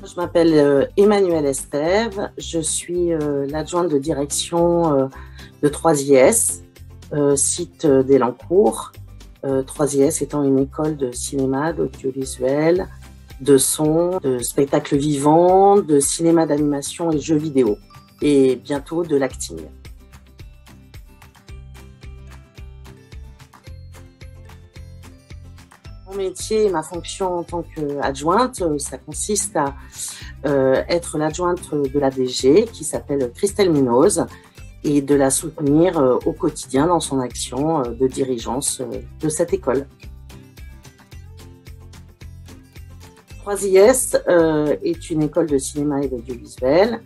Je m'appelle Emmanuelle Estève, je suis l'adjointe de direction de 3IS, site d'Elancourt. 3IS étant une école de cinéma, d'audiovisuel, de son, de spectacle vivant, de cinéma d'animation et jeux vidéo, et bientôt de l'acting. Mon métier et ma fonction en tant qu'adjointe, ça consiste à être l'adjointe de la DG qui s'appelle Christelle Munoz et de la soutenir au quotidien dans son action de dirigeance de cette école. 3IS est une école de cinéma et d'audiovisuel,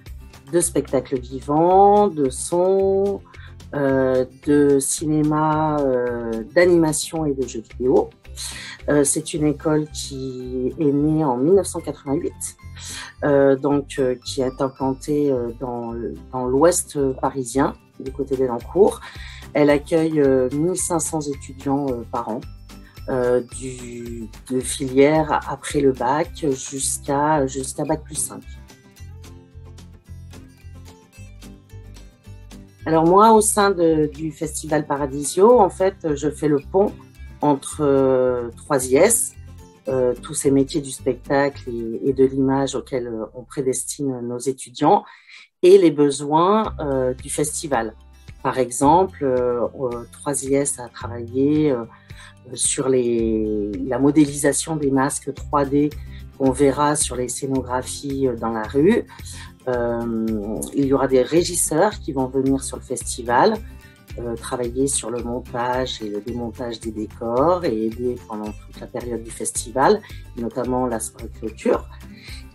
de spectacle vivant, de son, de cinéma, d'animation et de jeux vidéo. C'est une école qui est née en 1988, qui est implantée dans l'ouest parisien, du côté d'Elancourt. Elle accueille 1500 étudiants par an, de filière après le bac jusqu'à bac+5. Alors moi, au sein du Festival Paradisio, en fait, je fais le pont entre 3IS, tous ces métiers du spectacle et de l'image auxquels on prédestine nos étudiants, et les besoins du festival. Par exemple, 3IS a travaillé sur la modélisation des masques 3D qu'on verra sur les scénographies dans la rue. Il y aura des régisseurs qui vont venir sur le festival, travailler sur le montage et le démontage des décors et aider pendant toute la période du festival, notamment la soirée clôture.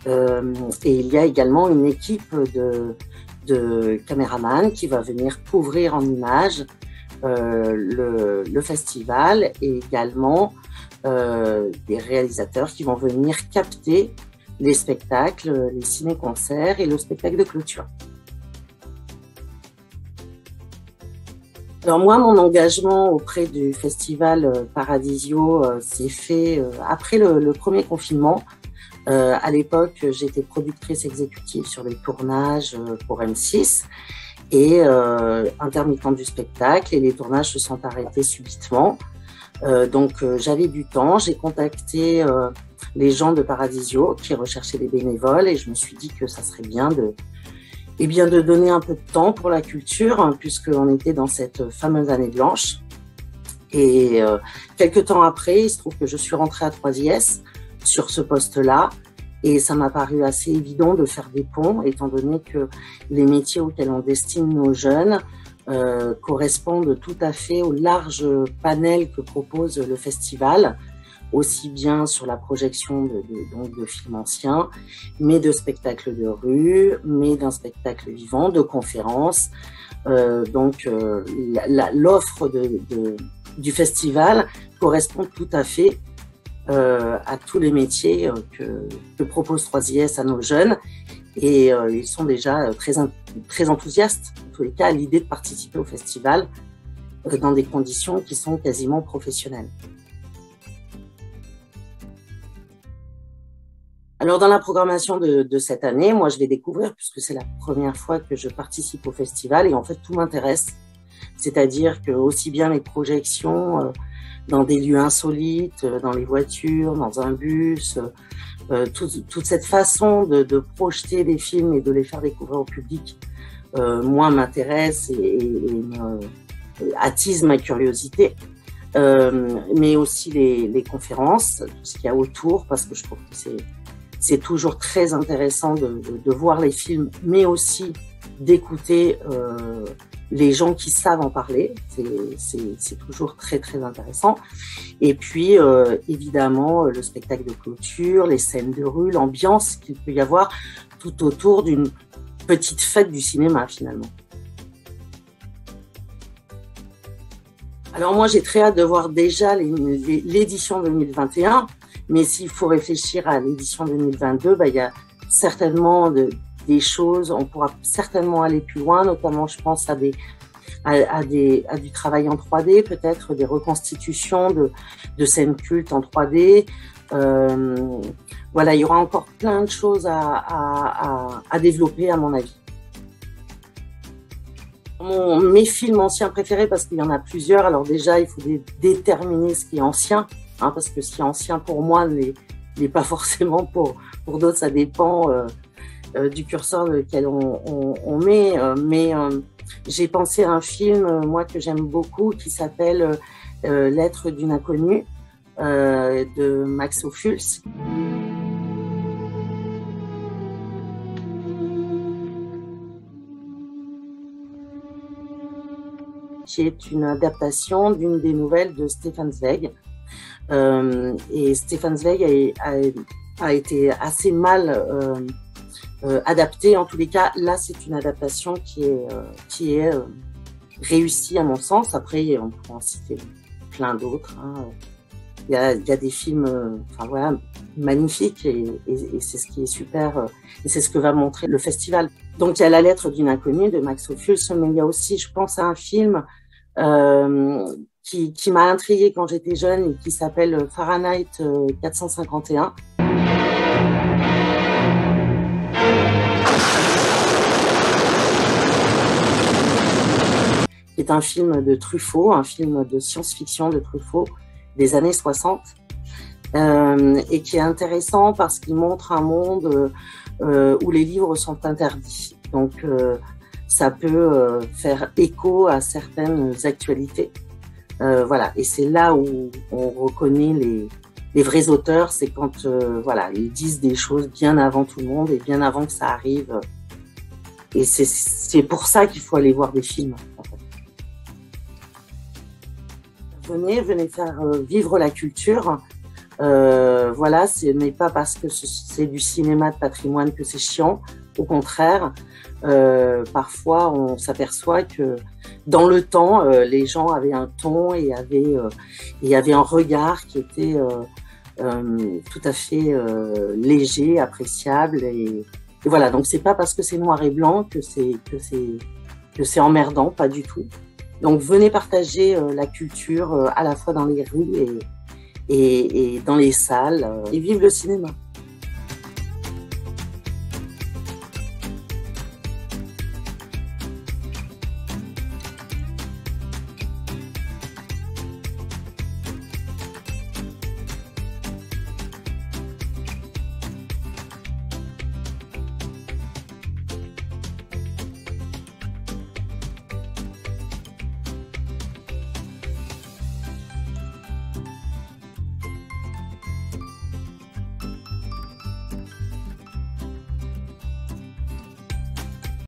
Et il y a également une équipe de caméramans qui va venir couvrir en images le festival, et également des réalisateurs qui vont venir capter les spectacles, les ciné-concerts et le spectacle de clôture. Alors moi, mon engagement auprès du Festival Paradisio s'est fait après le premier confinement. À l'époque, j'étais productrice exécutive sur les tournages pour M6 et intermittente du spectacle, et les tournages se sont arrêtés subitement. J'avais du temps, j'ai contacté les gens de Paradisio qui recherchaient des bénévoles, et je me suis dit que ça serait bien de donner un peu de temps pour la culture, hein, puisqu'on était dans cette fameuse année blanche. Et quelques temps après, il se trouve que je suis rentrée à 3IS sur ce poste-là, et ça m'a paru assez évident de faire des ponts, étant donné que les métiers auxquels on destine nos jeunes correspondent tout à fait au large panel que propose le festival, aussi bien sur la projection de films anciens, mais de spectacles de rue, mais d'un spectacle vivant, de conférences. L'offre du festival correspond tout à fait à tous les métiers que propose 3IS à nos jeunes, et ils sont déjà très enthousiastes, en tous les cas, à l'idée de participer au festival dans des conditions qui sont quasiment professionnelles. Alors, dans la programmation de cette année, moi, je vais découvrir, puisque c'est la première fois que je participe au festival, et en fait, tout m'intéresse. C'est-à-dire que aussi bien les projections dans des lieux insolites, dans les voitures, dans un bus, toute cette façon de projeter des films et de les faire découvrir au public, moi, m'intéresse et attise ma curiosité. Mais aussi les conférences, tout ce qu'il y a autour, parce que je trouve que c'est toujours très intéressant de voir les films, mais aussi d'écouter les gens qui savent en parler. C'est toujours très, très intéressant. Et puis, évidemment, le spectacle de clôture, les scènes de rue, l'ambiance qu'il peut y avoir tout autour d'une petite fête du cinéma, finalement. Alors moi, j'ai très hâte de voir déjà l'édition 2021, mais s'il faut réfléchir à l'édition 2022, il y a certainement des choses, on pourra certainement aller plus loin, notamment je pense à du travail en 3D, peut-être des reconstitutions de scènes cultes en 3D, Voilà, il y aura encore plein de choses à développer, à mon avis. Mes films anciens préférés, parce qu'il y en a plusieurs. Alors déjà, il faut déterminer ce qui est ancien, hein, parce que ce qui est ancien pour moi n'est pas forcément pour d'autres. Ça dépend du curseur lequel on met. Mais j'ai pensé à un film, moi, que j'aime beaucoup, qui s'appelle Lettre d'une inconnue, de Max Ophuls. Qui est une adaptation d'une des nouvelles de Stefan Zweig. Et Stefan Zweig a été assez mal adapté. En tous les cas, là, c'est une adaptation qui est réussie à mon sens. Après, on pourrait en citer plein d'autres. Hein. Il y a des films, enfin voilà, magnifiques et c'est ce qui est super et c'est ce que va montrer le festival. Donc il y a La lettre d'une inconnue de Max Ophuls, mais il y a aussi, je pense, à un film qui m'a intriguée quand j'étais jeune et qui s'appelle Fahrenheit 451. Qui est un film de Truffaut, un film de science-fiction de Truffaut des années 60, et qui est intéressant parce qu'il montre un monde où les livres sont interdits. Donc, ça peut faire écho à certaines actualités. Voilà, et c'est là où on reconnaît les vrais auteurs, c'est quand voilà, ils disent des choses bien avant tout le monde et bien avant que ça arrive. Et c'est pour ça qu'il faut aller voir des films, en fait. Venez faire vivre la culture. Voilà, ce n'est pas parce que c'est du cinéma de patrimoine que c'est chiant. Au contraire, parfois on s'aperçoit que dans le temps, les gens avaient un ton et avaient un regard qui était tout à fait léger, appréciable. Et voilà, donc c'est pas parce que c'est noir et blanc que c'est emmerdant, pas du tout. Donc venez partager la culture à la fois dans les rues et dans les salles et vive le cinéma.